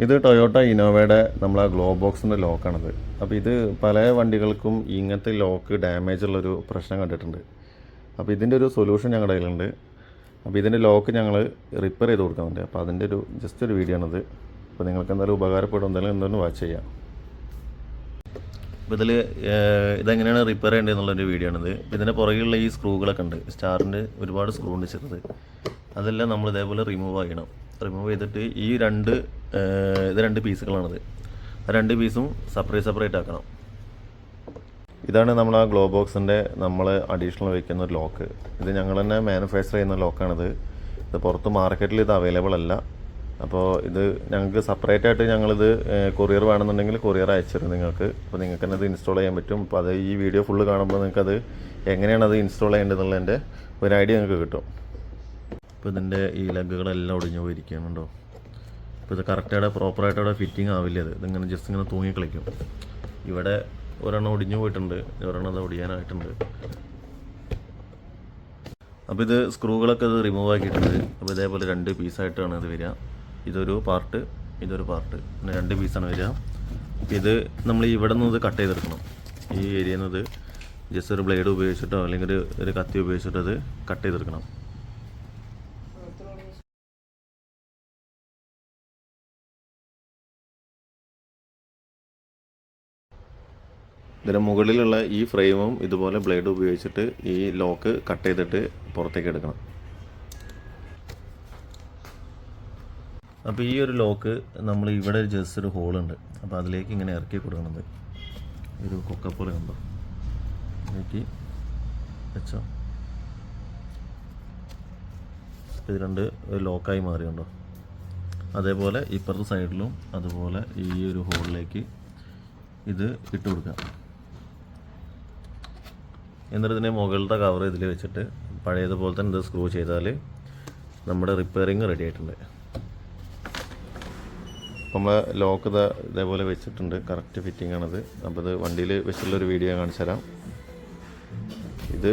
ഇത് ടൊയോട്ട ഇന്നോവയുടെ നമ്മളെ ഗ്ലോ ബോക്സിൻ്റെ ലോക്കാണിത്. അപ്പോൾ ഇത് പല വണ്ടികൾക്കും ഇങ്ങനത്തെ ലോക്ക് ഡാമേജ് ഉള്ളൊരു പ്രശ്നം കണ്ടിട്ടുണ്ട്. അപ്പോൾ ഇതിൻ്റെ ഒരു സൊല്യൂഷൻ ഞങ്ങളുടെ കയ്യിലുണ്ട്. അപ്പോൾ ഇതിൻ്റെ ലോക്ക് ഞങ്ങൾ റിപ്പയർ ചെയ്ത് കൊടുക്കുന്നുണ്ട്. അപ്പോൾ അതിൻ്റെ ജസ്റ്റ് ഒരു വീഡിയോ ആണിത്. അപ്പോൾ നിങ്ങൾക്ക് എന്തായാലും ഉപകാരപ്പെടും, എന്തായാലും വാച്ച് ചെയ്യാം. അപ്പോൾ ഇതെങ്ങനെയാണ് റിപ്പയർ ചെയ്യേണ്ടത് എന്നുള്ളൊരു വീഡിയോ ആണിത്. അപ്പോൾ ഇതിൻ്റെ പുറകിലുള്ള ഈ സ്ക്രൂകളൊക്കെ ഉണ്ട്, സ്റ്റാറിൻ്റെ ഒരുപാട് സ്ക്രൂ ഉണ്ട് ചെറുത്. അതെല്ലാം നമ്മൾ ഇതേപോലെ റിമൂവ് ചെയ്തിട്ട് ഇത് രണ്ട് പീസുകളാണിത്. ആ രണ്ട് പീസും സെപ്പറേറ്റ് ആക്കണം. ഇതാണ് നമ്മൾ ആ ഗ്ലോ ബോക്സിൻ്റെ നമ്മൾ അഡീഷണൽ വയ്ക്കുന്ന ഒരു ലോക്ക്. ഇത് ഞങ്ങൾ തന്നെ മാനുഫാക്ചർ ചെയ്യുന്ന ലോക്കാണിത്. ഇത് പുറത്ത് മാർക്കറ്റിൽ ഇത് അവൈലബിൾ അല്ല. അപ്പോൾ ഇത് ഞങ്ങൾക്ക് സെപ്പറേറ്റ് ആയിട്ട് ഞങ്ങളിത് കൊറിയർ വേണമെന്നുണ്ടെങ്കിൽ കൊറിയർ അയച്ചിരുന്നു നിങ്ങൾക്ക്. അപ്പോൾ നിങ്ങൾക്ക് തന്നെ ഇത് ഇൻസ്റ്റാൾ ചെയ്യാൻ പറ്റും. അപ്പോൾ അത് ഈ വീഡിയോ ഫുള്ള് കാണുമ്പോൾ നിങ്ങൾക്കത് എങ്ങനെയാണ് അത് ഇൻസ്റ്റാൾ ചെയ്യേണ്ടതെന്നുള്ളതിൻ്റെ ഒരു ഐഡിയ നിങ്ങൾക്ക് കിട്ടും. ഇപ്പോൾ ഇതിൻ്റെ ഈ ലെഗുകളെല്ലാം ഒടിഞ്ഞു പോയിരിക്കുന്നുണ്ടോ. ഇപ്പോൾ ഇത് കറക്റ്റായിട്ട് പ്രോപ്പറായിട്ട് ഫിറ്റിംഗ് ആവില്ല. ഇതിങ്ങനെ ജസ്റ്റ് ഇങ്ങനെ തൂങ്ങി കളിക്കും. ഇവിടെ ഒരെണ്ണം ഒടിഞ്ഞു പോയിട്ടുണ്ട്, ഒരെണ്ണം അത് ഒടിയാനായിട്ടുണ്ട്. അപ്പോൾ ഇത് സ്ക്രൂകളൊക്കെ ഇത് റിമൂവ് ആക്കിയിട്ടുണ്ട്. അപ്പോൾ ഇതേപോലെ രണ്ട് പീസായിട്ടാണ് ഇത് വരിക. ഇതൊരു പാർട്ട്, പിന്നെ രണ്ട് പീസാണ് വരിക. അപ്പോൾ ഇത് നമ്മൾ ഇവിടെ നിന്ന് ഇത് കട്ട് ചെയ്തെടുക്കണം. ഈ ഏരിയയിൽ നിന്ന് ജസ്റ്റ് ഒരു ബ്ലേഡ് ഉപയോഗിച്ചിട്ടോ അല്ലെങ്കിൽ ഒരു കത്തി ഉപയോഗിച്ചിട്ടോ അത് കട്ട് ചെയ്തെടുക്കണം. ഇതിന് മുകളിലുള്ള ഈ ഫ്രെയിമും ഇതുപോലെ ബ്ലേഡ് ഉപയോഗിച്ചിട്ട് ഈ ലോക്ക് കട്ട് ചെയ്തിട്ട് പുറത്തേക്ക് എടുക്കണം. അപ്പോൾ ഈ ഒരു ലോക്ക് നമ്മൾ ഇവിടെ ജസ്റ്റ് ഒരു ഹോളുണ്ട്, അപ്പോൾ അതിലേക്ക് ഇങ്ങനെ ഇറക്കി കൊടുക്കണത്. ഒരു കൊക്കപ്പോലെ കണ്ടോ, ഇറക്കി വെച്ചോ. ഇത് രണ്ട് ലോക്കായി മാറിയുണ്ടോ. അതേപോലെ ഇപ്പുറത്തെ സൈഡിലും അതുപോലെ ഈ ഒരു ഹോളിലേക്ക് ഇത് ഇട്ട് കൊടുക്കാം. എന്നിട്ട് ഇതിൻ്റെ മുകളിലത്തെ കവർ ഇതിൽ വെച്ചിട്ട് പഴയതുപോലെ തന്നെ ഇത് സ്ക്രൂ ചെയ്താൽ നമ്മുടെ റിപ്പയറിങ് റെഡി ആയിട്ടുണ്ട്. അപ്പോൾ നമ്മൾ ലോക്ക് ഇതേപോലെ വെച്ചിട്ടുണ്ട്, കറക്റ്റ് ഫിറ്റിംഗ് ആണത്. അപ്പോൾ ഇത് വണ്ടിയിൽ വെച്ചുള്ളൊരു വീഡിയോ കാണിച്ചു തരാം. ഇത്